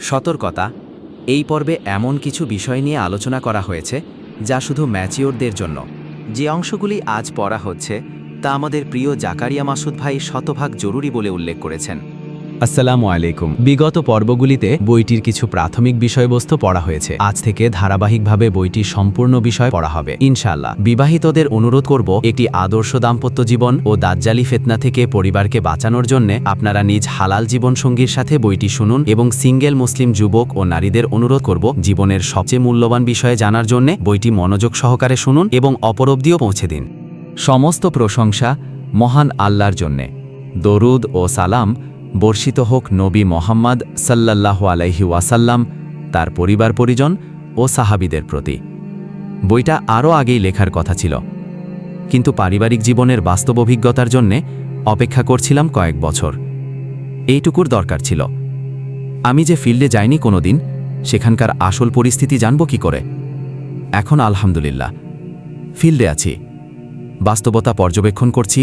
সতর্কতা, এই পর্বে এমন কিছু বিষয় নিয়ে আলোচনা করা হয়েছে যা শুধু ম্যাচিওরদের জন্য। যে অংশগুলি আজ পড়া হচ্ছে তা আমাদের প্রিয় জাকারিয়া মাসুদ ভাই শতভাগ জরুরি বলে উল্লেখ করেছেন। আসসালামু আলাইকুম। বিগত পর্বগুলিতে বইটির কিছু প্রাথমিক বিষয়বস্তু পড়া হয়েছে। আজ থেকে ধারাবাহিকভাবে বইটির সম্পূর্ণ বিষয় পড়া হবে ইনশাআল্লাহ। বিবাহিতদের অনুরোধ করব, একটি আদর্শ দাম্পত্য জীবন ও দাজ্জালি ফিতনা থেকে পরিবারকে বাঁচানোর জন্য আপনারা নিজ হালাল জীবনসঙ্গীর সাথে বইটি শুনুন, এবং সিঙ্গেল মুসলিম যুবক ও নারীদের অনুরোধ করব জীবনের সবচেয়ে মূল্যবান বিষয়ে জানার জন্য বইটি মনোযোগ সহকারে শুনুন এবং অপরব্দিও পৌঁছে দিন। সমস্ত প্রশংসা মহান আল্লাহর জন্যে। দরুদ ও সালাম বর্ষিত হোক নবী মোহাম্মদ সাল্লাল্লাহু আলাইহি ওয়াসাল্লাম, তার পরিবার পরিজন ও সাহাবীদের প্রতি। বইটা আরও আগেই লেখার কথা ছিল, কিন্তু পারিবারিক জীবনের বাস্তব অভিজ্ঞতার জন্যে অপেক্ষা করছিলাম কয়েক বছর। এইটুকুর দরকার ছিল। আমি যে ফিল্ডে যাইনি কোনোদিন, সেখানকার আসল পরিস্থিতি জানব কি করে? এখন আলহামদুলিল্লাহ ফিল্ডে আছি, বাস্তবতা পর্যবেক্ষণ করছি,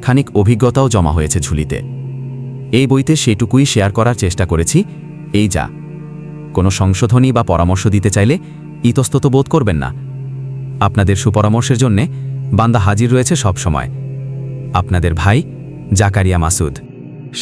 খানিক অভিজ্ঞতাও জমা হয়েছে ঝুলিতে। এই বইতে সেটুকুই শেয়ার করার চেষ্টা করেছি। এই যা, কোনো সংশোধনী বা পরামর্শ দিতে চাইলে ইতস্তত বোধ করবেন না। আপনাদের সুপরামর্শের জন্যে বান্দা হাজির রয়েছে সব সময়। আপনাদের ভাই জাকারিয়া মাসুদ।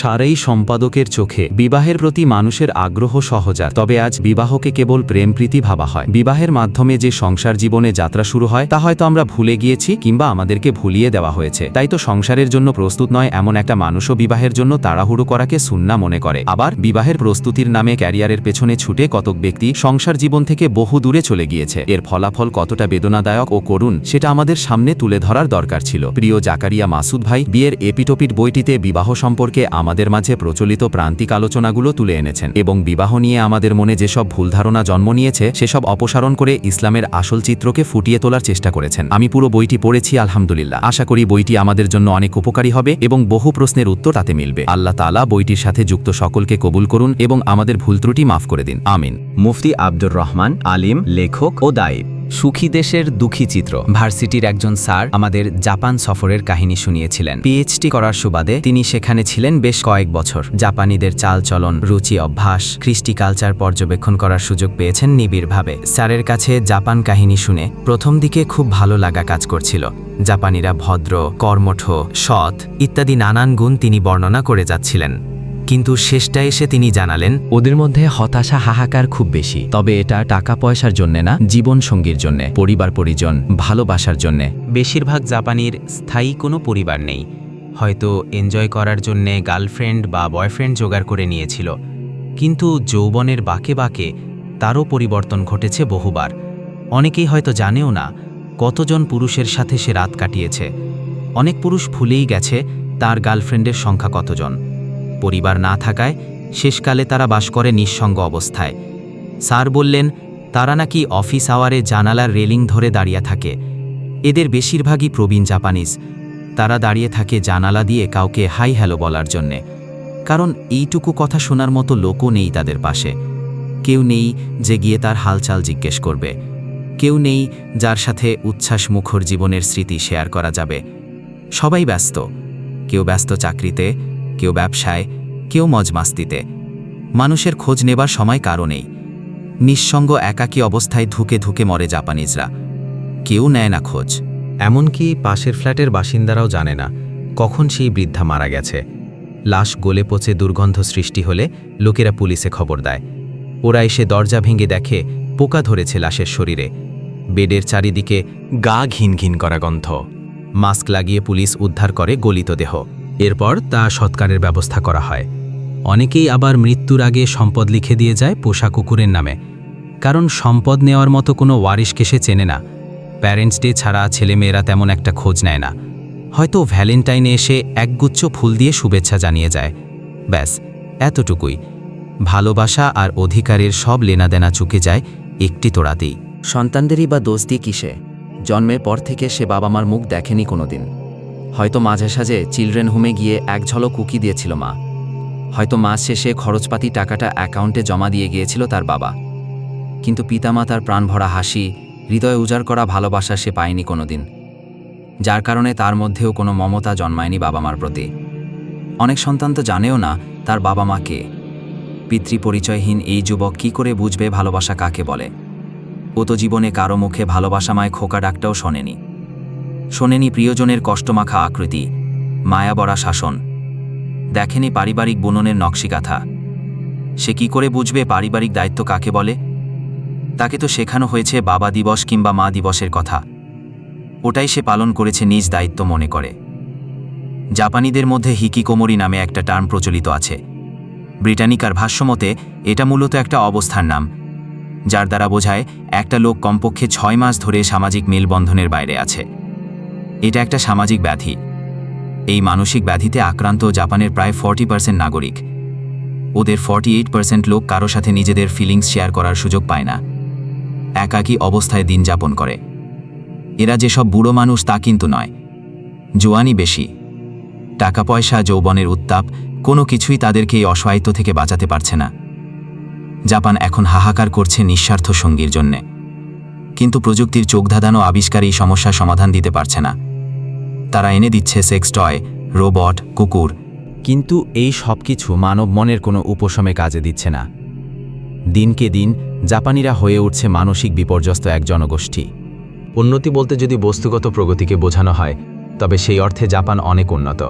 সারাই সম্পাদকের চোখে বিবাহের প্রতি মানুষের আগ্রহ সহজাত, তবে আজ বিবাহকে কেবল প্রেম প্রীতি ভাবা হয়। বিবাহের মাধ্যমে যে সংসার জীবনে যাত্রা শুরু হয় তা হয়তো আমরা ভুলে গিয়েছি, কিংবা আমাদেরকে ভুলিয়ে দেওয়া হয়েছে। তাই তো সংসারের জন্য প্রস্তুত নয় এমন একটা মানুষও বিবাহের জন্য তাড়াহুড়ো করাকে সুন্নাহ মনে করে। আবার বিবাহের প্রস্তুতির নামে ক্যারিয়ারের পেছনে ছুটে কতক ব্যক্তি সংসার জীবন থেকে বহু দূরে চলে গিয়েছে। এর ফলাফল কতটা বেদনাদায়ক ও করুণ সেটা আমাদের সামনে তুলে ধরার দরকার ছিল। প্রিয় জাকারিয়া মাসুদ ভাই বিয়ের এপিটোপিট বইটিতে বিবাহ সম্পর্কে আমাদের মাঝে প্রচলিত প্রান্তিক আলোচনাগুলো তুলে এনেছেন, এবং বিবাহ নিয়ে আমাদের মনে যেসব ভুল ধারণা জন্ম নিয়েছে সেসব অপসারণ করে ইসলামের আসল চিত্রকে ফুটিয়ে তোলার চেষ্টা করেছেন। আমি পুরো বইটি পড়েছি আলহামদুলিল্লাহ। আশা করি বইটি আমাদের জন্য অনেক উপকারী হবে এবং বহু প্রশ্নের উত্তর তাতে মিলবে। আল্লাহ তাআলা বইটির সাথে যুক্ত সকলকে কবুল করুন এবং আমাদের ভুল ত্রুটি মাফ করে দিন, আমিন। মুফতি আব্দুর রহমান, আলিম, লেখক ও দায়ী। সুখী দেশের দুঃখী চিত্র। ভার্সিটির একজন স্যার আমাদের জাপান সফরের কাহিনী শুনিয়েছিলেন। পিএইচডি করার সুবাদে তিনি সেখানে ছিলেন বেশ কয়েক বছর। জাপানিদের চালচলন, রুচি, অভ্যাস, কৃষ্টি কালচার পর্যবেক্ষণ করার সুযোগ পেয়েছেন নিবিড়ভাবে। স্যারের কাছে জাপান কাহিনী শুনে প্রথম দিকে খুব ভালো লাগা কাজ করছিল। জাপানিরা ভদ্র, কর্মঠ, সৎ ইত্যাদি নানান গুণ তিনি বর্ণনা করে যাচ্ছিলেন, কিন্তু শেষটা এসে তিনি জানালেন ওদের মধ্যে হতাশা, হাহাকার খুব বেশি। তবে এটা টাকা পয়সার জন্যে না, জীবন সঙ্গীর জন্যে, পরিবার পরিজন, ভালোবাসার জন্যে। বেশিরভাগ জাপানির স্থায়ী কোনো পরিবার নেই, হয়তো এনজয় করার জন্যে গার্লফ্রেন্ড বা বয়ফ্রেন্ড জোগাড় করে নিয়েছিল। কিন্তু যৌবনের বাঁকে বাঁকে তারও পরিবর্তন ঘটেছে বহুবার। অনেকেই হয়তো জানেও না কতজন পুরুষের সাথে সে রাত কাটিয়েছে। অনেক পুরুষ ভুলেই গেছে তার গার্লফ্রেন্ডের সংখ্যা কতজন। পরিবার না থাকায় শেষকালে তারা বাস করে নিঃসঙ্গ অবস্থায়। স্যার বললেন তারা নাকি অফিস আওয়ারে জানালার রেলিং ধরে দাঁড়িয়ে থাকে। এদের বেশিরভাগই প্রবীণ জাপানিজ। তারা দাঁড়িয়ে থাকে জানালা দিয়ে কাউকে হাই হ্যালো বলার জন্যে, কারণ এইটুকু কথা শোনার মতো লোকও নেই তাদের পাশে। কেউ নেই যে গিয়ে তার হালচাল জিজ্ঞেস করবে। কেউ নেই যার সাথে উচ্ছ্বাস মুখর জীবনের স্মৃতি শেয়ার করা যাবে। সবাই ব্যস্ত, কেউ ব্যস্ত চাকরিতে, কেউ ব্যবসায়, কেউ মজমাস্তিতে। মানুষের খোঁজ নেবার সময় কারও নেই। নিঃসঙ্গ একাকী অবস্থায় ধুকে ধুকে মরে জাপানিজরা। কেউ নেয় না খোঁজ। এমনকি পাশের ফ্ল্যাটের বাসিন্দারাও জানে না কখন সেই বৃদ্ধা মারা গেছে। লাশ গলে পচে দুর্গন্ধ সৃষ্টি হলে লোকেরা পুলিশে খবর দেয়। ওরা এসে দরজা ভেঙে দেখে পোকা ধরেছে লাশের শরীরে। বেডের চারিদিকে গা ঘিন ঘিন করা গন্ধ। মাস্ক লাগিয়ে পুলিশ উদ্ধার করে গলিত দেহ। এরপর তা সৎকারের ব্যবস্থা করা হয়। অনেকেই আবার মৃত্যুর আগে সম্পদ লিখে দিয়ে যায় পোষা কুকুরের নামে, কারণ সম্পদ নেওয়ার মতো কোনো ওয়ারিশকে সে চেনে না। প্যারেন্টস ডে ছাড়া ছেলেমেয়েরা তেমন একটা খোঁজ নেয় না। হয়তো ভ্যালেন্টাইনে এসে একগুচ্ছ ফুল দিয়ে শুভেচ্ছা জানিয়ে যায়, ব্যাস এতটুকুই। ভালোবাসা আর অধিকারের সব লেনাদেনা চুকে যায় একটি তোড়াতেই। সন্তানদেরই বা দোষ দিয়ে কিসে? জন্মের পর থেকে সে বাবা মার মুখ দেখেনি কোনোদিন। হয়তো মাঝে সাঝে চিলড্রেন হোমে গিয়ে এক ঝলক কুকি দিয়েছিল মা। হয়তো মাস শেষে খরচপাতি টাকাটা অ্যাকাউন্টে জমা দিয়ে গিয়েছিল তার বাবা। কিন্তু পিতামাতার প্রাণভরা হাসি, হৃদয়ে উজাড় করা ভালোবাসা সে পায়নি কোনোদিন, যার কারণে তার মধ্যেও কোনো মমতা জন্মায়নি বাবা মার প্রতি। অনেক সন্তান তো জানেও না তার বাবা মা কে। পিতৃপরিচয়হীন এই যুবক কি করে বুঝবে ভালোবাসা কাকে বলে? ও তো জীবনে কারো মুখে ভালোবাসামায় খোকা ডাকটাও শোনেনি প্রিয়জনের কষ্টমাখা আকৃতি, মায়াবরা শাসন, দেখেনি পারিবারিক বুননের নকশিকাথা। সে কি করে বুঝবে পারিবারিক দায়িত্ব কাকে বলে? তাকে তো শেখানো হয়েছে বাবা দিবস কিংবা মা দিবসের কথা, ওটাই সে পালন করেছে নিজ দায়িত্ব মনে করে। জাপানিদের মধ্যে হিকিকোমোরি নামে একটা টার্ম প্রচলিত আছে। ব্রিটানিকার ভাষ্যমতে এটা মূলত একটা অবস্থার নাম, যার দ্বারা বোঝায় একটা লোক কমপক্ষে 6 মাস ধরে সামাজিক মেলবন্ধনের বাইরে আছে। এটা একটা সামাজিক ব্যাধি। এই মানসিক ব্যাধিতে আক্রান্ত জাপানের প্রায় 40% নাগরিক। ওদের 48% লোক কারো সাথে নিজেদের ফিলিংস শেয়ার করার সুযোগ পায় না, একাকী অবস্থায় দিন যাপন করে। এরা যেসব বুড়ো মানুষ তা কিন্তু নয়, জোয়ানি বেশি, টাকা পয়সা, যৌবনের উত্তাপ, কোনো কিছুই তাদেরকে এই অসহায়িত্ব থেকে বাঁচাতে পারছে না। জাপান এখন হাহাকার করছে নিঃস্বার্থ সঙ্গীর জন্যে, কিন্তু প্রযুক্তির চোখধাঁধানো আবিষ্কার এই সমস্যার সমাধান দিতে পারছে না। তারা এনে দিচ্ছে সেক্স টয়, রোবট, কুকুর, কিন্তু এই সব কিছু মানব মনের কোনো উপশমে কাজে দিচ্ছে না। দিনকে দিন জাপানিরা হয়ে উঠছে মানসিক বিপর্যস্ত এক জনগোষ্ঠী। উন্নতি বলতে যদি বস্তুগত প্রগতিকে বোঝানো হয়, তবে সেই অর্থে জাপান অনেক উন্নত।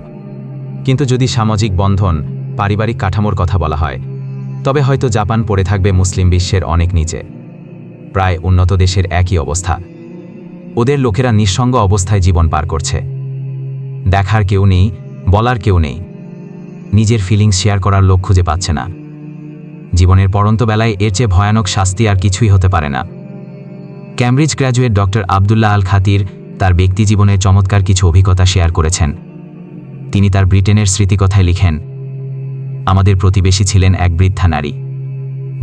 কিন্তু যদি সামাজিক বন্ধন, পারিবারিক কাঠামোর কথা বলা হয়, তবে হয়তো জাপান পড়ে থাকবে মুসলিম বিশ্বের অনেক নিচে। প্রায় উন্নত দেশের একই অবস্থা। ওদের লোকেরা নিঃসঙ্গ অবস্থায় জীবন পার করছে। দেখার কেউ নেই, বলার কেউ নেই, নিজের ফিলিংস শেয়ার করার লোক খুঁজে পাচ্ছে না। জীবনের পরন্ত বেলায় এর চেয়ে ভয়ানক শাস্তি আর কিছুই হতে পারে না। ক্যামব্রিজ গ্র্যাজুয়েট ডক্টর আবদুল্লাহ আল খাতির তার ব্যক্তি জীবনের চমৎকার কিছু অভিজ্ঞতা শেয়ার করেছেন। তিনি তার ব্রিটেনের স্মৃতিকথায় লিখেন, আমাদের প্রতিবেশী ছিলেন এক বৃদ্ধা নারী,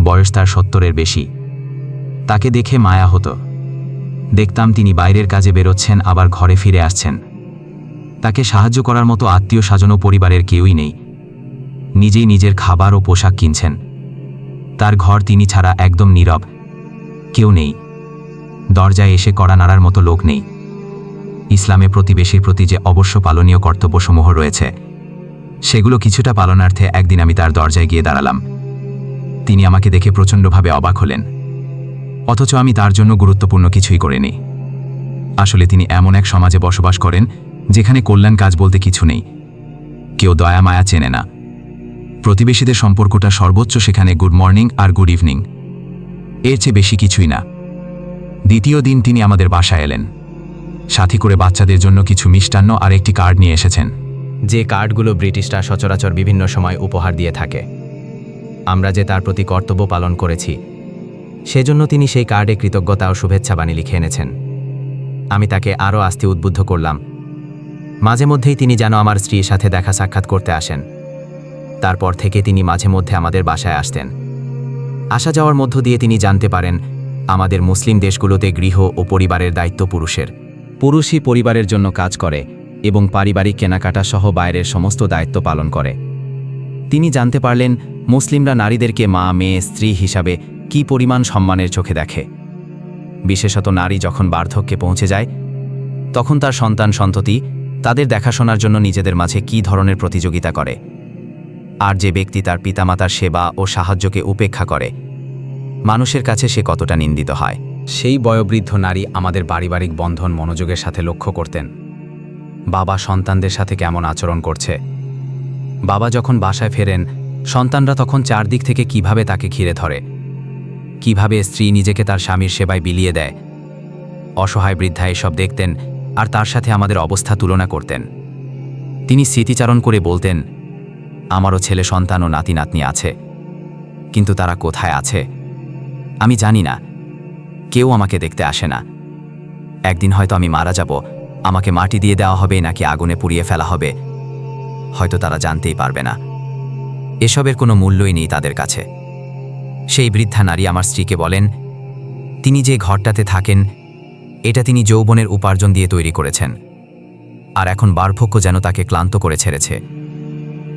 বয়স তার 70-এর বেশি। তাকে দেখে মায়া হতো। দেখতাম তিনি বাইরের কাজে বেরোচ্ছেন, আবার ঘরে ফিরে আসছেন। তাকে সাহায্য করার মতো আত্মীয় স্বজন ও পরিবারের কেউই নেই। নিজেই নিজের খাবার ও পোশাক কিনছেন। তার ঘর তিনি ছাড়া একদম নীরব, কেউ নেই। দরজায় এসে কড়া নাড়ার মতো লোক নেই। ইসলামে প্রতিবেশীর প্রতি যে অবশ্য পালনীয় কর্তব্যসমূহ রয়েছে, সেগুলো কিছুটা পালনার্থে একদিন আমি তার দরজায় গিয়ে দাঁড়ালাম। তিনি আমাকে দেখে প্রচণ্ডভাবে অবাক হলেন, অথচ আমি তার জন্য গুরুত্বপূর্ণ কিছুই করিনি। আসলে তিনি এমন এক সমাজে বসবাস করেন যেখানে কল্যাণ কাজ বলতে কিছু নেই, কেউ দয়া মায়া চেনে না। প্রতিবেশীদের সম্পর্কটা সর্বোচ্চ সেখানে গুড মর্নিং আর গুড ইভিনিং, এর চেয়ে বেশি কিছুই না। দ্বিতীয় দিন তিনি আমাদের বাসায় এলেন। সাথী করে বাচ্চাদের জন্য কিছু মিষ্টান্ন আর একটি কার্ড নিয়ে এসেছেন, যে কার্ডগুলো ব্রিটিশরা সচরাচর বিভিন্ন সময় উপহার দিয়ে থাকে। আমরা যে তার প্রতি কর্তব্য পালন করেছি, সেজন্য তিনি সেই কার্ডে কৃতজ্ঞতা ও শুভেচ্ছা বাণী লিখে এনেছেন। আমি তাকে আরও আস্তে উদ্বুদ্ধ করলাম। মাঝে মধ্যেই তিনি যেন আমার স্ত্রীর সাথে দেখা সাক্ষাৎ করতে আসেন। তারপর থেকে তিনি মাঝে মধ্যে আমাদের বাসায় আসতেন। আসা যাওয়ার মধ্য দিয়ে তিনি জানতে পারেন আমাদের মুসলিম দেশগুলোতে গৃহ ও পরিবারের দায়িত্ব পুরুষের। পুরুষই পরিবারের জন্য কাজ করে এবং পারিবারিক কেনাকাটা সহ বাইরের সমস্ত দায়িত্ব পালন করে। তিনি জানতে পারলেন মুসলিমরা নারীদেরকে মা, মেয়ে, স্ত্রী হিসাবে কী পরিমাণ সম্মানের চোখে দেখে। বিশেষত নারী যখন বার্ধক্যে পৌঁছে যায়, তখন তার সন্তান সন্ততি তাদের দেখাশোনার জন্য নিজেদের মাঝে কী ধরনের প্রতিযোগিতা করে। আর যে ব্যক্তি তার পিতামাতার সেবা ও সাহায্যকে উপেক্ষা করে, মানুষের কাছে সে কতটা নিন্দিত হয়। সেই বয়োবৃদ্ধ নারী আমাদের পারিবারিক বন্ধন মনোযোগের সাথে লক্ষ্য করতেন। বাবা সন্তানদের সাথে কেমন আচরণ করছে। বাবা যখন বাসায় ফেরেন, সন্তানরা তখন চারদিক থেকে কিভাবে তাকে ঘিরে ধরে, কিভাবে স্ত্রী নিজেকে তার স্বামীর সেবায় বিলিয়ে দেয়। অসহায় বৃদ্ধা এসব দেখতেন আর তার সাথে আমাদের অবস্থা তুলনা করতেন। তিনি স্মৃতিচারণ করে বলতেন, আমারও ছেলে সন্তান ও নাতি নাতনি আছে, কিন্তু তারা কোথায় আছে আমি জানি না। কেউ আমাকে দেখতে আসে না। একদিন হয়তো আমি মারা যাব, আমাকে মাটি দিয়ে দেওয়া হবে নাকি আগুনে পুড়িয়ে ফেলা হবে, হয়তো তারা জানতেই পারবে না। এসবের কোনো মূল্যই নেই তাদের কাছে। সেই বৃদ্ধা নারী আমার স্ত্রীকে বলেন, তিনি যে ঘরটাতে থাকেন, এটা তিনি যৌবনের উপার্জন দিয়ে তৈরি করেছেন, আর এখন বার্ধক্য যেন তাকে ক্লান্ত করে ছেড়েছে।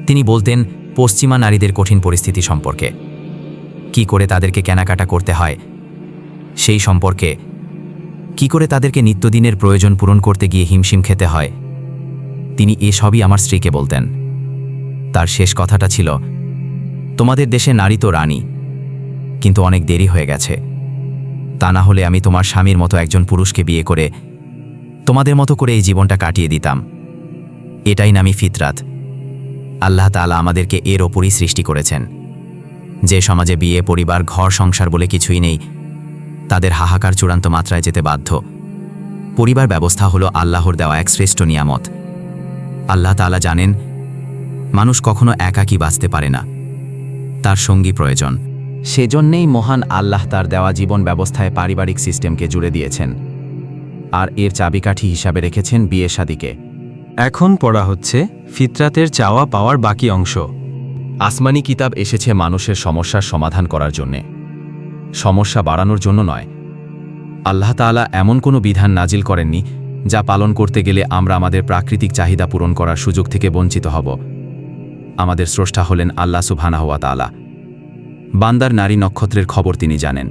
তিনি বলতেন পশ্চিমা নারীদের কঠিন পরিস্থিতি সম্পর্কে, কি করে তাদেরকে কেনাকাটা করতে হয় সেই সম্পর্কে, কি করে তাদেরকে নিত্যদিনের প্রয়োজন পূরণ করতে গিয়ে হিমশিম খেতে হয়। তিনি এসবই আমার স্ত্রীকে বলতেন। তার শেষ কথাটা ছিল, তোমাদের দেশে নারী তো রানী, কিন্তু অনেক দেরি হয়ে গেছে। তা না হলে আমি তোমার স্বামীর মতো একজন পুরুষকে বিয়ে করে তোমাদের মতো করে এই জীবনটা কাটিয়ে দিতাম। এটাই নামি ফিতরাত। আল্লাহ তাআলা আমাদেরকে এর ওপরই সৃষ্টি করেছেন। যে সমাজে বিয়ে, পরিবার, ঘর, সংসার বলে কিছুই নেই, তাদের হাহাকার চূড়ান্ত মাত্রায় যেতে বাধ্য। পরিবার ব্যবস্থা হলো আল্লাহর দেওয়া এক শ্রেষ্ঠ নিয়ামত। আল্লাহ তাআলা জানেন মানুষ কখনো একাকী বাঁচতে পারে না, তার সঙ্গী প্রয়োজন। সেজন্যেই মহান আল্লাহ তার দেওয়া জীবন ব্যবস্থায় পারিবারিক সিস্টেমকে জুড়ে দিয়েছেন, আর এর চাবিকাঠি হিসাবে রেখেছেন বিয়ে শাদীকে। এখন পড়া হচ্ছে ফিতরাতের চাওয়া পাওয়ার বাকি অংশ। আসমানি কিতাব এসেছে মানুষের সমস্যার সমাধান করার জন্যে, সমস্যা বাড়ানোর জন্য নয়। আল্লাহ তাআলা এমন কোনো বিধান নাজিল করেননি যা পালন করতে গেলে আমরা আমাদের প্রাকৃতিক চাহিদা পূরণ করার সুযোগ থেকে বঞ্চিত হব। আমাদের স্রষ্টা হলেন আল্লাহ সুবহানাহু ওয়া তাআলা। বান্দার নারী নক্ষত্রের খবর তিনি জানেন।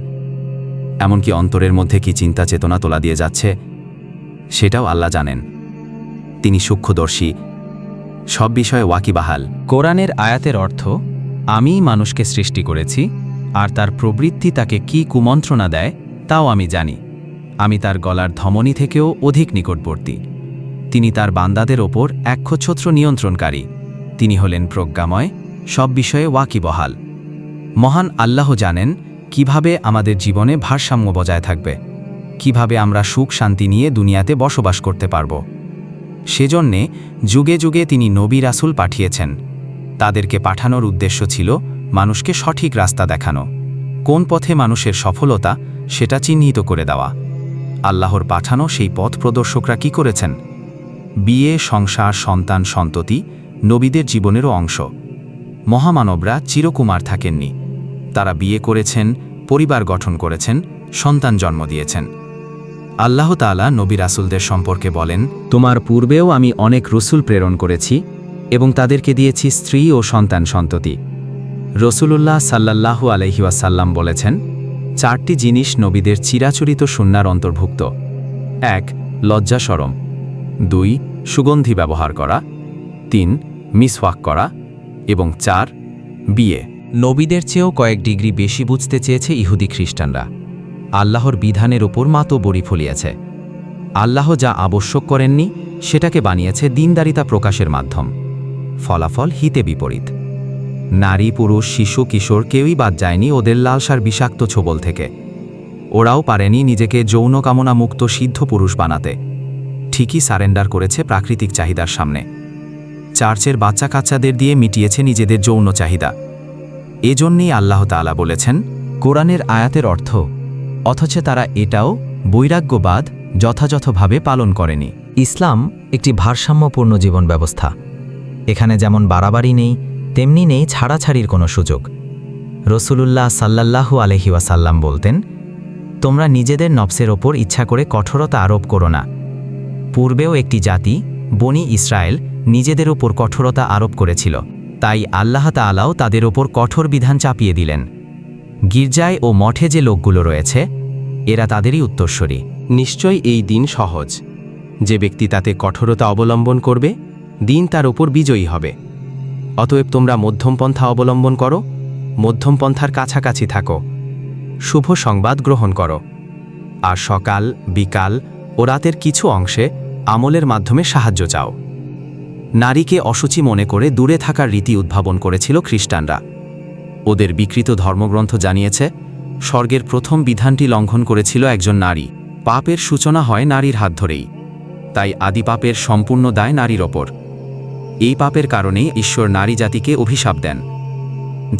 এমনকি অন্তরের মধ্যে কি চিন্তা চেতনা তোলা দিয়ে যাচ্ছে সেটাও আল্লাহ জানেন। তিনি সূক্ষ্মদর্শী, সব বিষয়ে ওয়াকিবাহাল। কোরআনের আয়াতের অর্থ, আমিই মানুষকে সৃষ্টি করেছি, আর তার প্রবৃত্তি তাকে কি কুমন্ত্রণা দেয় তাও আমি জানি। আমি তার গলার ধমনী থেকেও অধিক নিকটবর্তী। তিনি তার বান্দাদের ওপর একচ্ছত্র নিয়ন্ত্রণকারী। তিনি হলেন প্রজ্ঞাময়, সব বিষয়ে ওয়াকিবহাল। মহান আল্লাহ জানেন কিভাবে আমাদের জীবনে ভারসাম্য বজায় থাকবে, কিভাবে আমরা সুখ শান্তি নিয়ে দুনিয়াতে বসবাস করতে পারব। সেজন্যে যুগে যুগে তিনি নবী রাসূল পাঠিয়েছেন। তাদেরকে পাঠানোর উদ্দেশ্য ছিল মানুষকে সঠিক রাস্তা দেখানো, কোন পথে মানুষের সফলতা সেটা চিহ্নিত করে দেওয়া। আল্লাহর পাঠানো সেই পথ প্রদর্শকরা কি করেছেন? বিয়ে, সংসার, সন্তান, সন্ততি নবীদের জীবনেরও অংশ। মহামানবরা চিরকুমার থাকেননি। তারা বিয়ে করেছেন, পরিবার গঠন করেছেন, সন্তান জন্ম দিয়েছেন। আল্লাহ তাআলা নবী রাসূলদের সম্পর্কে বলেন, তোমার পূর্বেও আমি অনেক রসুল প্রেরণ করেছি এবং তাদেরকে দিয়েছি স্ত্রী ও সন্তান সন্ততি। রসুলুল্লাহ সাল্লাল্লাহু আলাইহি ওয়াসাল্লাম বলেছেন, 4টি জিনিস নবীদের চিরাচরিত সুন্নার অন্তর্ভুক্ত। 1. লজ্জা শরম। 2. সুগন্ধি ব্যবহার করা। 3. মিসওয়াক করা। এবং 4. বিয়ে। নবীদের চেয়েও কয়েক ডিগ্রি বেশি বুঝতে চেয়েছে ইহুদি খ্রিস্টানরা। আল্লাহর বিধানের ওপর মাতব্বরি ফলিয়েছে। আল্লাহ যা আবশ্যক করেননি সেটাকে বানিয়েছে দিনদারিতা প্রকাশের মাধ্যম। ফলাফল হিতে বিপরীত। নারী, পুরুষ, শিশু, কিশোর কেউই বাদ যায়নি ওদের লালসার বিষাক্ত ছোবল থেকে। ওরাও পারেনি নিজেকে যৌন কামনা মুক্ত সিদ্ধ পুরুষ বানাতে। ঠিকই সারেন্ডার করেছে প্রাকৃতিক চাহিদার সামনে। চার্চের বাচ্চা কাচ্চাদের দিয়ে মিটিয়েছে নিজেদের যৌন চাহিদা। এজন্যই আল্লাহ তাআলা বলেছেন, কোরআনের আয়াতের অর্থ, অথচ তারা এটাও বৈরাগ্যবাদ যথাযথভাবে পালন করেনি। ইসলাম একটি ভারসাম্যপূর্ণ জীবন ব্যবস্থা। এখানে যেমন বাড়াবাড়ি নেই, তেমনি নেই ছাড়াছাড়ির কোনো সুযোগ। রসুলুল্লাহ সাল্লাল্লাহু আলাইহি ওয়াসাল্লাম বলতেন, তোমরা নিজেদের নফসের ওপর ইচ্ছা করে কঠোরতা আরোপ করো না। পূর্বেও একটি জাতি, বনি ইসরায়েল, নিজেদের ওপর কঠোরতা আরোপ করেছিল, তাই আল্লাহ তাআলাও তাদের ওপর কঠোর বিধান চাপিয়ে দিলেন। গির্জায় ও মঠে যে লোকগুলো রয়েছে এরা তাদেরই উত্তরসূরি। নিশ্চয়ই এই দিন সহজ। যে ব্যক্তি তাতে কঠোরতা অবলম্বন করবে, দিন তার উপর বিজয়ী হবে। অতএব তোমরা মধ্যমপন্থা অবলম্বন করো, মধ্যমপন্থার কাছাকাছি থাকো, শুভ সংবাদ গ্রহণ করো, আর সকাল, বিকাল ও রাতের কিছু অংশে আমলের মাধ্যমে সাহায্য চাও। নারীকে অসুচি মনে করে দূরে থাকার রীতি উদ্ভাবন করেছিল খ্রিস্টানরা। ওদের বিকৃত ধর্মগ্রন্থ জানিয়েছে, স্বর্গের প্রথম বিধানটি লঙ্ঘন করেছিল একজন নারী। পাপের সূচনা হয় নারীর হাত ধরেই, তাই আদি পাপের সম্পূর্ণ দায় নারীর ওপর। এই পাপের কারণেই ঈশ্বর নারী জাতিকে অভিশাপ দেন,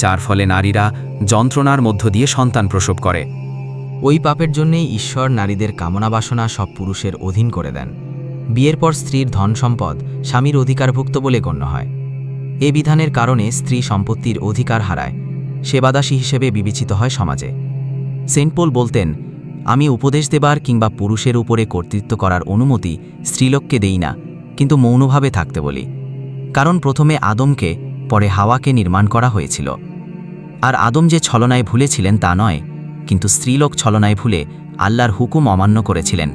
যার ফলে নারীরা যন্ত্রণার মধ্য দিয়ে সন্তান প্রসব করে। ওই পাপের জন্যেই ঈশ্বর নারীদের কামনা বাসনা সব পুরুষের অধীন করে দেন। বিয়ের পর স্ত্রীর ধন সম্পদ স্বামীর অধিকারভুক্ত বলে গণ্য হয়। এ বিধানের কারণে স্ত্রী সম্পত্তির অধিকার হারায়, সেবাদাসী হিসেবে বিবেচিত হয় সমাজে। সেন্ট পল বলতেন, আমি উপদেশ দেবার কিংবা পুরুষের উপরে কর্তৃত্ব করার অনুমতি স্ত্রীলোককে দেই না, কিন্তু মৌনভাবে থাকতে বলি। কারণ প্রথমে আদমকে, পরে হাওয়াকে নির্মাণ করা হয়েছিল। আর আদম যে ছলনায় ভুলেছিলেন তা নয়, কিন্তু স্ত্রীলোক ছলনায় ভুলে আল্লাহর হুকুম অমান্য করেছিলেন।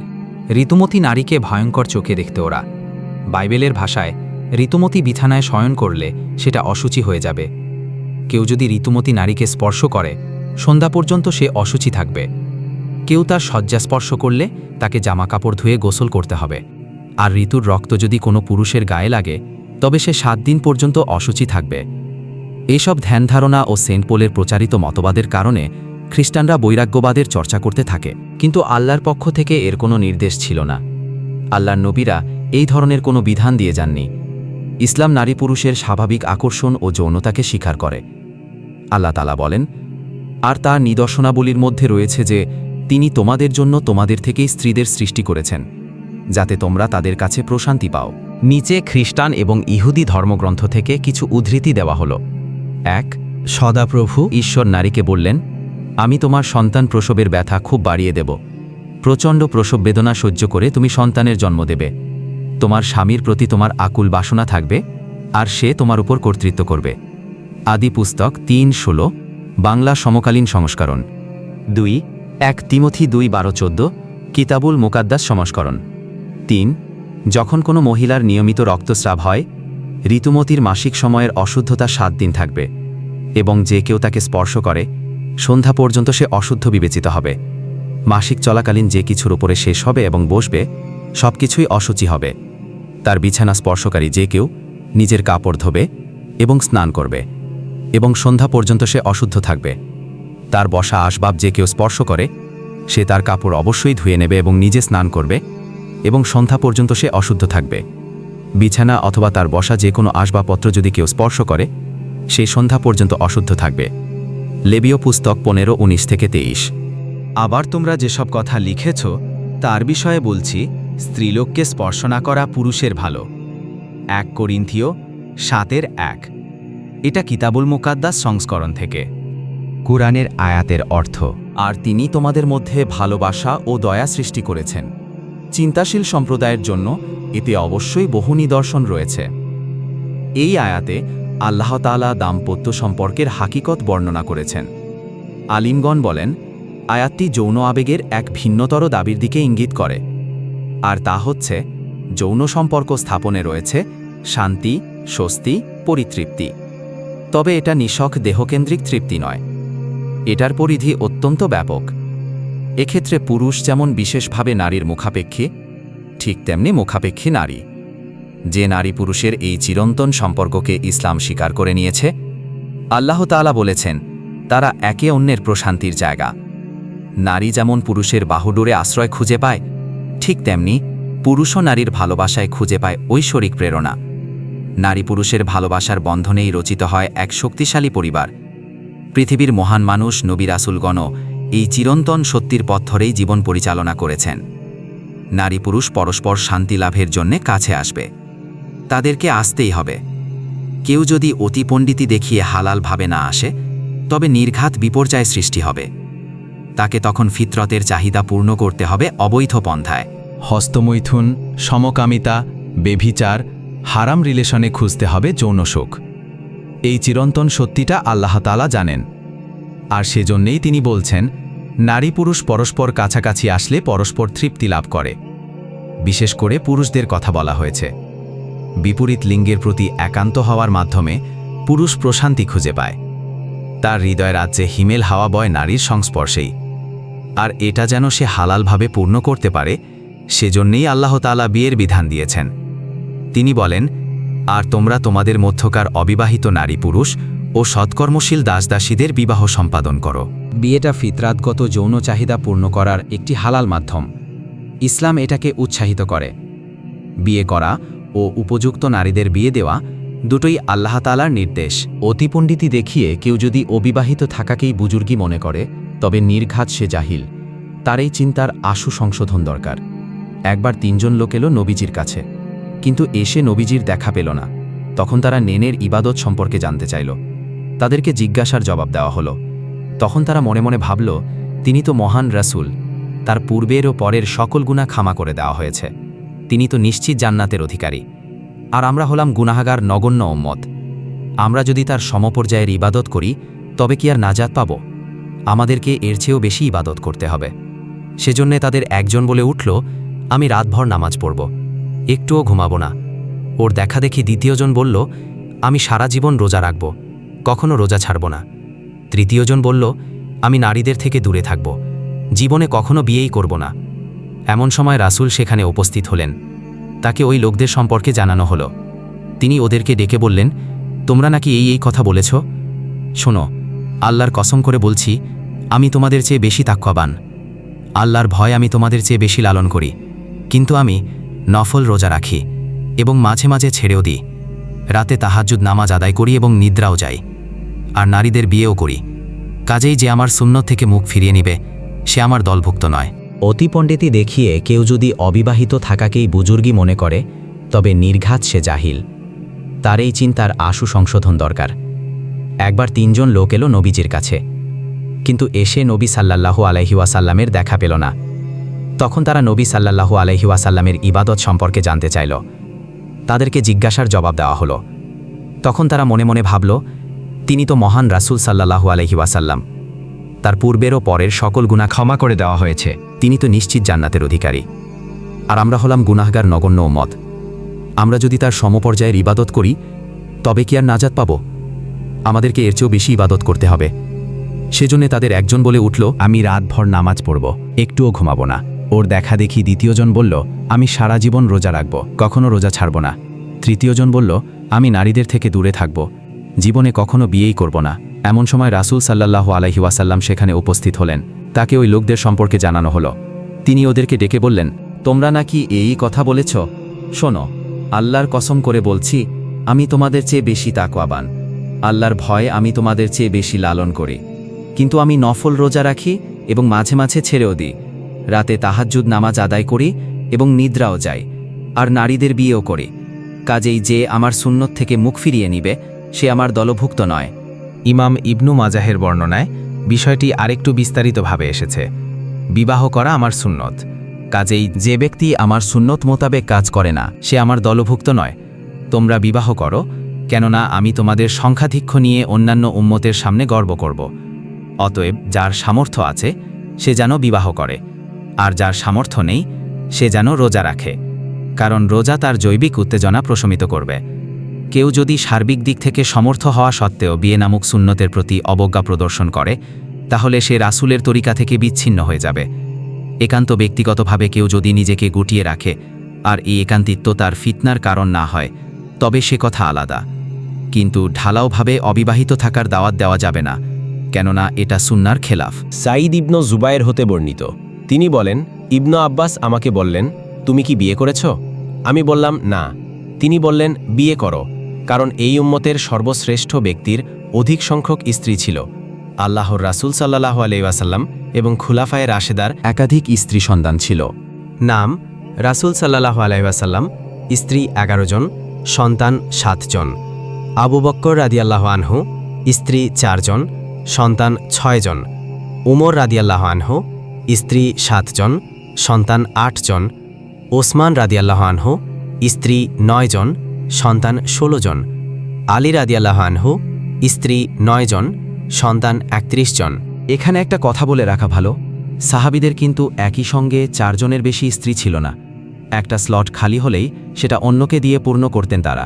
ঋতুমতী নারীকে ভয়ঙ্কর চোখে দেখতে ওরা। বাইবেলের ভাষায় ঋতুমতী বিছানায় শয়ন করলে সেটা অশুচি হয়ে যাবে। কেউ যদি ঋতুমতী নারীকে স্পর্শ করে সন্ধ্যা পর্যন্ত সে অশুচি থাকবে। কেউ তার শয্যা স্পর্শ করলে তাকে জামাকাপড় ধুয়ে গোসল করতে হবে। আর ঋতুর রক্ত যদি কোনো পুরুষের গায়ে লাগে তবে সে 7 দিন পর্যন্ত অশুচি থাকবে। এইসব ধ্যান ধারণা ও সেন্ট পোলের প্রচারিত মতবাদের কারণে খ্রিস্টানরা বৈরাগ্যবাদের চর্চা করতে থাকে, কিন্তু আল্লাহর পক্ষ থেকে এর কোনো নির্দেশ ছিল না। আল্লাহর নবীরা এই ধরনের কোনো বিধান দিয়ে যাননি। ইসলাম নারী পুরুষের স্বাভাবিক আকর্ষণ ও যৌনতাকে স্বীকার করে। আল্লাহ তাআলা বলেন, আর তার নিদর্শনাবলীর মধ্যে রয়েছে যে তিনি তোমাদের জন্য তোমাদের থেকেই স্ত্রীদের সৃষ্টি করেছেন, যাতে তোমরা তাদের কাছে প্রশান্তি পাও। নিচে খ্রিস্টান এবং ইহুদি ধর্মগ্রন্থ থেকে কিছু উদ্ধৃতি দেওয়া হলো। 1, সদাপ্রভু ঈশ্বর নারীকে বললেন, আমি তোমার সন্তান প্রসবের ব্যথা খুব বাড়িয়ে দেব। প্রচণ্ড প্রসব বেদনা সহ্য করে তুমি সন্তানের জন্ম দেবে। তোমার স্বামীর প্রতি তোমার আকুল বাসনা থাকবে, আর সে তোমার উপর কর্তৃত্ব করবে। আদি পুস্তক 3:16, বাংলা সমকালীন সংস্করণ। 2, 1 তিমথি 2:12-14, কিতাবুল মুকাদ্দাস সংস্করণ। 3, যখন কোনো মহিলার নিয়মিত রক্তস্রাব হয়, ঋতুমতির মাসিক সময়ের অশুদ্ধতা 7 দিন থাকবে, এবং যে কেউ তাকে স্পর্শ করে সন্ধ্যা পর্যন্ত সে অশুদ্ধ বিবেচিত হবে। মাসিক চলাকালীন যে কিছুর উপরে শেষ হবে এবং বসবে সব কিছুই অশুচি হবে। তার বিছানা স্পর্শকারী যে কেউ নিজের কাপড় ধোবে এবং স্নান করবে, এবং সন্ধ্যা পর্যন্ত সে অশুদ্ধ থাকবে। তার বসা আসবাব যে কেউ স্পর্শ করে সে তার কাপড় অবশ্যই ধুয়ে নেবে এবং নিজে স্নান করবে, এবং সন্ধ্যা পর্যন্ত সে অশুদ্ধ থাকবে। বিছানা অথবা তার বসা যে কোনো আসবাবপত্র যদি কেউ স্পর্শ করে সে সন্ধ্যা পর্যন্ত অশুদ্ধ থাকবে। লেবীয় পুস্তক 15:19-23। আবার তোমরা যেসব কথা লিখেছ তার বিষয়ে বলছি, স্ত্রীলোককে স্পর্শ না করা পুরুষের ভালো। 1 করিন্থীয় 7:1। এটা কিতাবুল মুকাদ্দাস সংস্করণ থেকে। কুরআনের আয়াতের অর্থ, আর তিনি তোমাদের মধ্যে ভালোবাসা ও দয়া সৃষ্টি করেছেন। চিন্তাশীল সম্প্রদায়ের জন্য এতে অবশ্যই বহু নিদর্শন রয়েছে। এই আয়াতে আল্লাহ তাআলা দাম্পত্য সম্পর্কের হাকিকত বর্ণনা করেছেন। আলিমগণ বলেন, আয়াতটি যৌন আবেগের এক ভিন্নতর দাবির দিকে ইঙ্গিত করে, আর তা হচ্ছে যৌন সম্পর্ক স্থাপনে রয়েছে শান্তি, স্বস্তি, পরিতৃপ্তি। তবে এটা নিছক দেহকেন্দ্রিক তৃপ্তি নয়, এটার পরিধি অত্যন্ত ব্যাপক। এক্ষেত্রে পুরুষ যেমন বিশেষভাবে নারীর মুখাপেক্ষী, ঠিক তেমনি মুখাপেক্ষী নারী। যে নারী পুরুষের এই চিরন্তন সম্পর্ককে ইসলাম স্বীকার করে নিয়েছে, আল্লাহ তাআলা বলেছেন তারা একে অন্যের প্রশান্তির জায়গা। নারী যেমন পুরুষের বাহুডোরে আশ্রয় খুঁজে পায়, ঠিক তেমনি পুরুষও নারীর ভালোবাসায় খুঁজে পায় ঐশ্বরিক প্রেরণা। নারী পুরুষের ভালোবাসার বন্ধনেই রচিত হয় এক শক্তিশালী পরিবার। পৃথিবীর মহান মানুষ নবী রাসূলগণও এই চিরন্তন সত্যির পথ ধরেই জীবন পরিচালনা করেছেন। নারী পুরুষ পরস্পর শান্তি লাভের জন্যে কাছে আসবে, তাদেরকে আসতেই হবে। কেউ যদি অতি পণ্ডিতি দেখিয়ে হালালভাবে না আসে তবে নির্ঘাত বিপর্যয় সৃষ্টি হবে। তাকে তখন ফিতরতের চাহিদা পূর্ণ করতে হবে অবৈধ পন্থায়। হস্তমৈথুন, সমকামিতা, বেভিচার, হারাম রিলেশনে খুঁজতে হবে যৌন সুখ। এই চিরন্তন সত্যিটা আল্লাহ তাআলা জানেন, আর সেজন্যেই তিনি বলছেন নারী পুরুষ পরস্পর কাছাকাছি আসলে পরস্পর তৃপ্তি লাভ করে। বিশেষ করে পুরুষদের কথা বলা হয়েছে। বিপরীত লিঙ্গের প্রতি একান্ত হওয়ার মাধ্যমে পুরুষ প্রশান্তি খুঁজে পায়। তার হৃদয় রাজ্যে হিমেল হাওয়া বয় নারীর সংস্পর্শেই, আর এটা যেন সে হালালভাবে পূর্ণ করতে পারে, সেজন্যেই আল্লাহ তাআলা বিয়ের বিধান দিয়েছেন। তিনি বলেন, আর তোমরা তোমাদের মধ্যকার অবিবাহিত নারী পুরুষ ও সৎকর্মশীল দাসদাসীদের বিবাহ সম্পাদন করো। বিয়েটা ফিতরাতগত যৌন চাহিদা পূর্ণ করার একটি হালাল মাধ্যম। ইসলাম এটাকে উৎসাহিত করে। বিয়ে করা ও উপযুক্ত নারীদের বিয়ে দেওয়া দুটোই আল্লাহ তাআলার নির্দেশ। অতিপণ্ডিতি দেখিয়ে কেউ যদি অবিবাহিত থাকাকেই বুজুর্গি মনে করে তবে নির্ঘাত সে জাহিল। তার এই চিন্তার আশু সংশোধন দরকার। একবার 3 জন লোক এলো নবীজির কাছে, কিন্তু এসে নবীজির দেখা পেল না। তখন তারা নেনের ইবাদত সম্পর্কে জানতে চাইল। তাদেরকে জিজ্ঞাসার জবাব দেওয়া হলো। তখন তারা মনে মনে ভাবল, তিনি তো মহান রাসূল, তার পূর্বের ও পরের সকল গুনাহ ক্ষমা করে দেওয়া হয়েছে, তিনি তো নিশ্চিত জান্নাতের অধিকারী, আর আমরা হলাম গুনাহগার নগণ্য উম্মত। আমরা যদি তার সমপর্যায়ের ইবাদত করি তবে কি আর নাজাত পাব? আমাদেরকে এর চেয়েও বেশি ইবাদত করতে হবে। সেজন্যে তাদের একজন বলে উঠল, আমি রাতভর নামাজ পড়ব, একটুও ঘুমাবো না। ওর দেখা দেখি দ্বিতীয়জন বলল, আমি সারা জীবন রোজা রাখব, কখনো রোজা ছাড়ব না। তৃতীয়জন বলল, আমি নারীদের থেকে দূরে থাকব, জীবনে কখনো বিয়েই করব না। এমন সময় রাসূল সেখানে উপস্থিত হলেন। তাকে ওই লোকদের সম্পর্কে জানানো হলো। তিনি ওদেরকে ডেকে বললেন, তোমরা নাকি এই কথা বলেছ? শোনো, আল্লাহর কসম করে বলছি, আমি তোমাদের চেয়ে বেশি তাকওয়াবান। আল্লাহর ভয় আমি তোমাদের চেয়ে বেশি লালন করি, কিন্তু আমি নফল রোজা রাখি এবং মাঝে মাঝে ছেড়েও দিই। রাতে তাহাজ্জুদ নামাজ আদায় করি এবং নিদ্রাও যাই, আর নারীদের বিয়েও করি। কাজেই যে আমার সুন্নত থেকে মুখ ফিরিয়ে নিবে, সে আমার দলভুক্ত নয়। অতি পণ্ডিতি দেখিয়ে কেউ যদি অবিবাহিত থাকাকেই বুজুর্গি মনে করে, তবে নির্ঘাত সে জাহিল। তার এই চিন্তার আশু সংশোধন দরকার। একবার 3 জন লোক এলো নবীজির কাছে, কিন্তু এসে নবী সাল্লাল্লাহু আলাইহি ওয়াসাল্লামের দেখা পেল না। তখন তারা নবী সাল্লাল্লাহু আলাইহি ওয়াসাল্লামের ইবাদত সম্পর্কে জানতে চাইল। তাদেরকে জিজ্ঞাসার জবাব দেওয়া হলো। তখন তারা মনে মনে ভাবল, তিনি তো মহান রাসূল সাল্লাল্লাহু আলাইহি ওয়াসাল্লাম, তার পূর্বের ও পরের সকল গুনাহ ক্ষমা করে দেওয়া হয়েছে, তিনি তো নিশ্চিত জান্নাতের অধিকারী। আর আমরা হলাম গুনাহগার নগণ্য উম্মত। আমরা যদি তার সমপর্যায়ের ইবাদত করি, তবে কি আর নাজাত পাব? আমাদেরকে এর চেয়েও বেশি ইবাদত করতে হবে। সেজন্য তাদের একজন বলে উঠল, আমি রাতভর নামাজ পড়ব, একটুও ঘুমাবো না। ওর দেখা দেখি দ্বিতীয়জন বলল, আমি সারা জীবন রোজা রাখব, কখনো রোজা ছাড়ব না। তৃতীয়জন বলল, আমি নারীদের থেকে দূরে থাকব, জীবনে কখনো বিয়েই করব না। এমন সময় রাসূল সাল্লাল্লাহু আলাইহি ওয়াসাল্লাম সেখানে উপস্থিত হলেন। তাকে ওই লোকদের সম্পর্কে জানানো হলো। তিনি ওদেরকে ডেকে বললেন, তোমরা নাকি এই কথা বলেছ? শোনো, আল্লাহর কসম করে বলছি, আমি তোমাদের চেয়ে বেশি তাকওয়াবান। আল্লাহর ভয় আমি তোমাদের চেয়ে বেশি লালন করি, কিন্তু আমি নফল রোজা রাখি এবং মাঝে মাঝে ছেড়েও দিই। রাতে তাহাজ্জুদ নামাজ আদায় করি এবং নিদ্রাও যাই, আর নারীদের বিয়েও করি। কাজেই যে আমার সুন্নত থেকে মুখ ফিরিয়ে নিবে, সে আমার দলভুক্ত নয়। ইমাম ইবনু মাজাহের বর্ণনায় বিষয়টি আরেকটু বিস্তারিতভাবে এসেছে। বিবাহ করা আমার সুন্নত, কাজেই যে ব্যক্তি আমার সুন্নত মোতাবেক কাজ করে না, সে আমার দলভুক্ত নয়। তোমরা বিবাহ করো, কেননা আমি তোমাদের সংখ্যাধিক্য নিয়ে অন্যান্য উম্মতের সামনে গর্ব করব। অতএব যার সামর্থ্য আছে সে যেন বিবাহ করে, আর যার সামর্থ্য নেই সে যেন রোজা রাখে, কারণ রোজা তার জৈবিক উত্তেজনা প্রশমিত করবে। কেউ যদি সার্বিক দিক থেকে সমর্থ হওয়া সত্ত্বেও বিয়ে নামক সুন্নতের প্রতি অবজ্ঞা প্রদর্শন করে, তাহলে সে রাসূলের তরিকা থেকে বিচ্ছিন্ন হয়ে যাবে। একান্ত ব্যক্তিগতভাবে কেউ যদি নিজেকে গুটিয়ে রাখে, আর এই একান্তিত্ব তার ফিতনার কারণ না হয়, তবে সে কথা আলাদা। কিন্তু ঢালাওভাবে অবিবাহিত থাকার দাওয়াত দেওয়া যাবে না, কেননা এটা সুন্নার খেলাফ। সাঈদ ইবনু জুবায়ের হতে বর্ণিত, তিনি বলেন, ইবনু আব্বাস আমাকে বললেন, তুমি কি বিয়ে করেছ? আমি বললাম, না। তিনি বললেন, বিয়ে করো, কারণ এই উম্মতের সর্বশ্রেষ্ঠ ব্যক্তির অধিক সংখ্যক স্ত্রী ছিল। আল্লাহর রাসূল সাল্লাল্লাহু আলাইহি ওয়াসাল্লাম এবং খুলাফায়ে রাশেদার একাধিক স্ত্রী সন্তান ছিল। নাম রাসূল সাল্লাল্লাহু আলাইহি ওয়াসাল্লাম, স্ত্রী 11 জন, সন্তান 7 জন। আবু বক্কর রাদিয়াল্লাহু আনহু, স্ত্রী 4 জন, সন্তান 6 জন। উমর রাদিয়াল্লাহু আনহু, স্ত্রী 7 জন, সন্তান 8 জন। ওসমান রাদিয়াল্লাহু আনহু, স্ত্রী 9 জন, সন্তান 16 জন। আলী রাদিয়াল্লাহু আনহু, স্ত্রী 9 জন, সন্তান 31 জন। এখানে একটা কথা বলে রাখা ভালো, সাহাবীদের কিন্তু একই সঙ্গে 4 জনের বেশি স্ত্রী ছিল না। একটা স্লট খালি হলেই সেটা অন্যকে দিয়ে পূর্ণ করতেন তারা।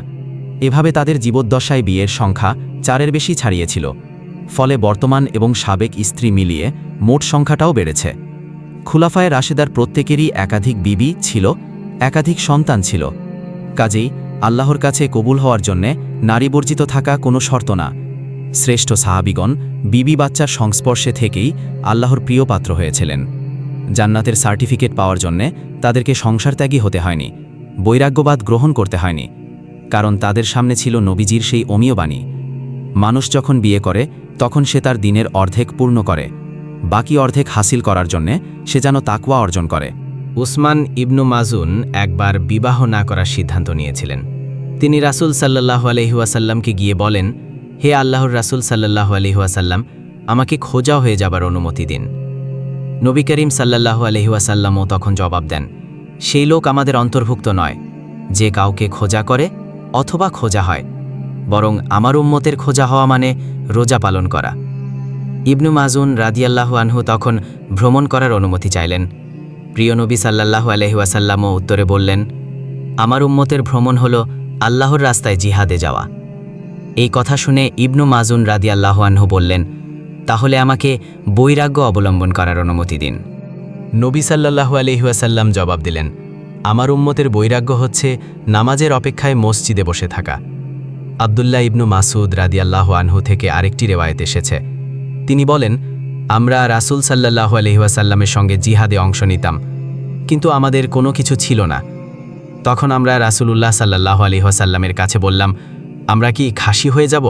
এভাবে তাদের জীবদ্দশায় বিয়ের সংখ্যা 4-এর বেশি ছাড়িয়েছিল। ফলে বর্তমান এবং সাবেক স্ত্রী মিলিয়ে মোট সংখ্যাটাও বেড়েছে। খুলাফায়ে রাশেদার প্রত্যেকেরই একাধিক বিবি ছিল, একাধিক সন্তান ছিল। কাজেই আল্লাহর কাছে কবুল হওয়ার জন্যে নারী বর্জিত থাকা কোনো শর্ত না। শ্রেষ্ঠ সাহাবীগণ বিবি বাচ্চার সংস্পর্শে থেকেই আল্লাহর প্রিয় পাত্র হয়েছিলেন। জান্নাতের সার্টিফিকেট পাওয়ার জন্যে তাদেরকে সংসারত্যাগী হতে হয়নি, বৈরাগ্যবাদ গ্রহণ করতে হয়নি, কারণ তাদের সামনে ছিল নবীজির সেই অমীয় বাণী। মানুষ যখন বিয়ে করে তখন সে তার দিনের অর্ধেক পূর্ণ করে, বাকি অর্ধেক হাসিল করার জন্যে সে যেন তাকওয়া অর্জন করে। উসমান ইবনু মাজুন একবার বিবাহ না করার সিদ্ধান্ত নিয়েছিলেন। তিনি রাসূল সাল্লাল্লাহু আলাইহি ওয়াসাল্লামকে গিয়ে বলেন, হে আল্লাহর রাসূল সাল্লাল্লাহু আলাইহি ওয়াসাল্লাম, আমাকে খোঁজা হয়ে যাবার অনুমতি দিন। নবী করিম সাল্লাল্লাহু আলাইহি ওয়াসাল্লামও তখন জবাব দেন, সেই লোক আমাদের অন্তর্ভুক্ত নয় যে কাউকে খোঁজা করে অথবা খোঁজা হয়, বরং আমার উম্মতের খোঁজা হওয়া মানে রোজা পালন করা। ইবনু মাজুন রাদিয়াল্লাহু আনহু তখন ভ্রমণ করার অনুমতি চাইলেন। প্রিয় নবী সাল্লাল্লাহু আলাইহি ওয়াসাল্লামও উত্তরে বললেন, আমার উম্মতের ভ্রমণ হলো আল্লাহর রাস্তায় জিহাদে যাওয়া। এই কথা শুনে ইবনু মাজুন রাদিয়াল্লাহু আনহু বললেন, তাহলে আমাকে বৈরাগ্য অবলম্বন করার অনুমতি দিন। নবী সাল্লাল্লাহু আলাইহি ওয়াসাল্লাম জবাব দিলেন, আমার উম্মতের বৈরাগ্য হচ্ছে নামাজের অপেক্ষায় মসজিদে বসে থাকা। আব্দুল্লাহ ইবনু মাসুদ রাদিয়াল্লাহু আনহু থেকে আরেকটি রেওয়ায়েত এসেছে। তিনি বলেন, আমরা রাসূল সাল্লাল্লাহু আলাইহি ওয়াসাল্লামের সঙ্গে জিহাদে অংশ নিতাম, কিন্তু আমাদের কোনো কিছু ছিল না। তখন আমরা রাসূলুল্লাহ সাল্লাল্লাহু আলাইহি ওয়াসাল্লামের কাছে বললাম, আমরা কি খাসি হয়ে যাব?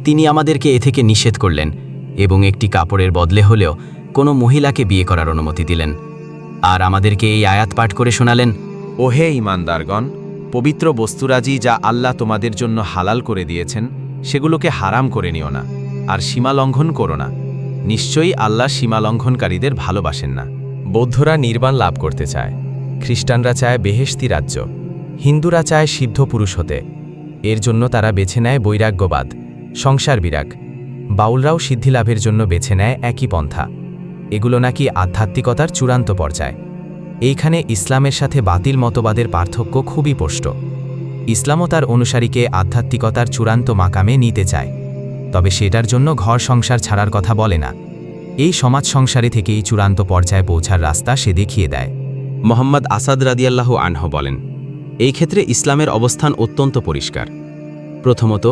তিনি আমাদেরকে এ থেকে নিষেধ করলেন এবং একটি কাপড়ের বদলে হলেও কোনো মহিলাকে বিয়ে করার অনুমতি দিলেন, আর আমাদেরকে এই আয়াত পাঠ করে শোনালেন, ওহে ঈমানদারগণ, পবিত্র বস্তুরাজি যা আল্লাহ তোমাদের জন্য হালাল করে দিয়েছেন সেগুলোকে হারাম করে নিও না, আর সীমা লঙ্ঘন করো না। নিশ্চয়ই আল্লাহ সীমা লঙ্ঘনকারীদের ভালোবাসেন না। বৌদ্ধরা নির্বাণ লাভ করতে চায়, খ্রিস্টানরা চায় বেহেশতি রাজ্য, হিন্দুরা চায় সিদ্ধ পুরুষ হতে। এর জন্য তারা বেছে নেয় বৈরাগ্যবাদ, সংসার বিরাগ। বাউলরাও সিদ্ধি লাভের জন্য বেছে নেয় একই পন্থা। এগুলো নাকি আধ্যাত্মিকতার চূড়ান্ত পর্যায়। এইখানে ইসলামের সাথে বাতিল মতবাদের পার্থক্য খুবই স্পষ্ট। ইসলামও তার অনুসারীকে আধ্যাত্মিকতার চূড়ান্ত মাকামে নিতে চায়, তবে সেটার জন্য ঘর সংসার ছাড়ার কথা বলে না। এই সমাজ সংসারে থেকেই চূড়ান্ত পর্যায়ে পৌঁছার রাস্তা সে দেখিয়ে দেয়। মোহাম্মদ আসাদ রাদিয়াল্লাহু আনহু বলেন, এই ক্ষেত্রে ইসলামের অবস্থান অত্যন্ত পরিষ্কার। প্রথমত,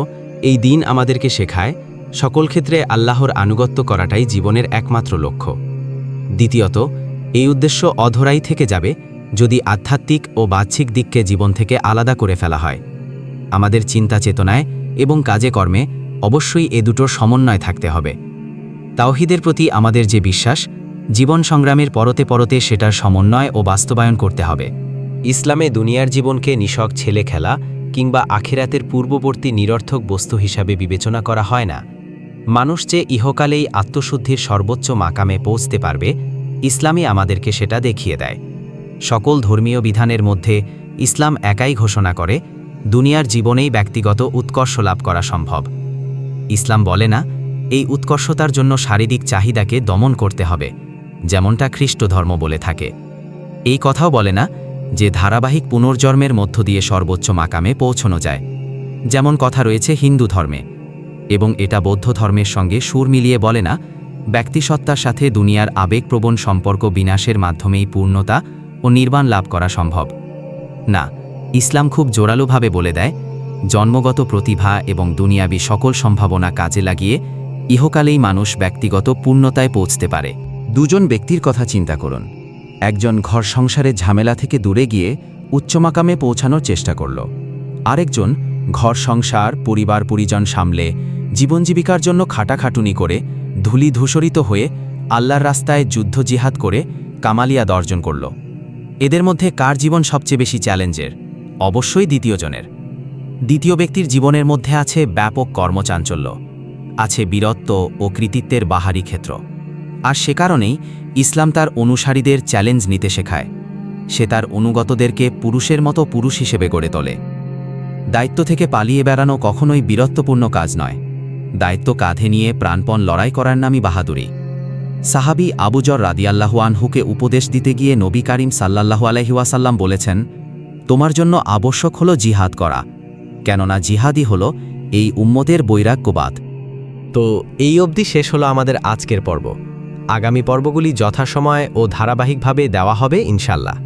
এই দিন আমাদেরকে শেখায় সকল ক্ষেত্রে আল্লাহর আনুগত্য করাটাই জীবনের একমাত্র লক্ষ্য। দ্বিতীয়ত, এই উদ্দেশ্য অধরাই থেকে যাবে যদি আধ্যাত্মিক ও বাহ্যিক দিককে জীবন থেকে আলাদা করে ফেলা হয়। আমাদের চিন্তা চেতনায় এবং কাজে কর্মে অবশ্যই এ দুটোর সমন্বয় থাকতে হবে। তাওহীদের প্রতি আমাদের যে বিশ্বাস, জীবন সংগ্রামের পরতে পরতে সেটার সমন্বয় ও বাস্তবায়ন করতে হবে। ইসলামে দুনিয়ার জীবনকে নিছক ছেলে খেলা কিংবা আখিরাতের পূর্ববর্তী নিরর্থক বস্তু হিসাবে বিবেচনা করা হয় না। মানুষ যে ইহকালেই আত্মশুদ্ধির সর্বোচ্চ মাকামে পৌঁছতে পারবে, ইসলামই আমাদেরকে সেটা দেখিয়ে দেয়। সকল ধর্মীয় বিধানের মধ্যে ইসলাম একাই ঘোষণা করে দুনিয়ার জীবনেই ব্যক্তিগত উৎকর্ষ লাভ করা সম্ভব। ইসলাম বলে না এই উৎকর্ষতার জন্য শারীরিক চাহিদাকে দমন করতে হবে, যেমনটা খ্রিস্ট ধর্ম বলে থাকে। এই কথাও বলে না যে ধারাবাহিক পুনর্জন্মের মধ্য দিয়ে সর্বোচ্চ মাকামে পৌঁছানো যায়, যেমন কথা রয়েছে হিন্দু ধর্মে, এবং এটা বৌদ্ধ ধর্মের সঙ্গে সুর মিলিয়ে বলে না ব্যক্তিসত্তার সাথে দুনিয়ার আবেগপ্রবণ সম্পর্ক বিনাশের মাধ্যমেই পূর্ণতা ও নির্বাণ লাভ করা সম্ভব। না, ইসলাম খুব জোরালোভাবে বলে দেয় জন্মগত প্রতিভা এবং দুনিয়াবী সকল সম্ভাবনা কাজে লাগিয়ে ইহকালেই মানুষ ব্যক্তিগত পূর্ণতায় পৌঁছতে পারে। দুজন ব্যক্তির কথা চিন্তা করুন। একজন ঘর সংসারের ঝামেলা থেকে দূরে গিয়ে উচ্চমাকামে পৌঁছানোর চেষ্টা করল, আরেকজন ঘর সংসার পরিবার পরিজন সামলে জীবন জীবিকার জন্য খাটাখাটুনি করে ধূলি ধূসরিত হয়ে আল্লাহর রাস্তায় যুদ্ধ জিহাদ করে কামালিয়াত অর্জন করল। এদের মধ্যে কার জীবন সবচেয়ে বেশি চ্যালেঞ্জের? অবশ্যই দ্বিতীয় জনের। দ্বিতীয় ব্যক্তির জীবনের মধ্যে আছে ব্যাপক কর্মচাঞ্চল্য, আছে বীরত্ব ও কৃতিত্বের বাহারি ক্ষেত্র। আর সে কারণেই ইসলাম তার অনুসারীদের চ্যালেঞ্জ নিতে শেখায়। সে তার অনুগতদেরকে পুরুষের মতো পুরুষ হিসেবে গড়ে তোলে। দায়িত্ব থেকে পালিয়ে বেড়ানো কখনোই বীরত্বপূর্ণ কাজ নয়। দায়িত্ব কাঁধে নিয়ে প্রাণপণ লড়াই করার নামই বাহাদুরি। সাহাবী আবু যর রাদিয়াল্লাহু আনহুকে উপদেশ দিতে গিয়ে নবী কারীম সাল্লাল্লাহু আলাইহি ওয়াসাল্লাম বলেছেন, তোমার জন্য আবশ্যক হলো জিহাদ করা, কেননা জিহাদই হলো এই উম্মতের বৈরাগ্যবাদ। তো এই অবধি শেষ হলো আমাদের আজকের পর্ব। আগামী পর্বগুলি যথাসময় ও ধারাবাহিকভাবে দেওয়া হবে ইনশাল্লাহ।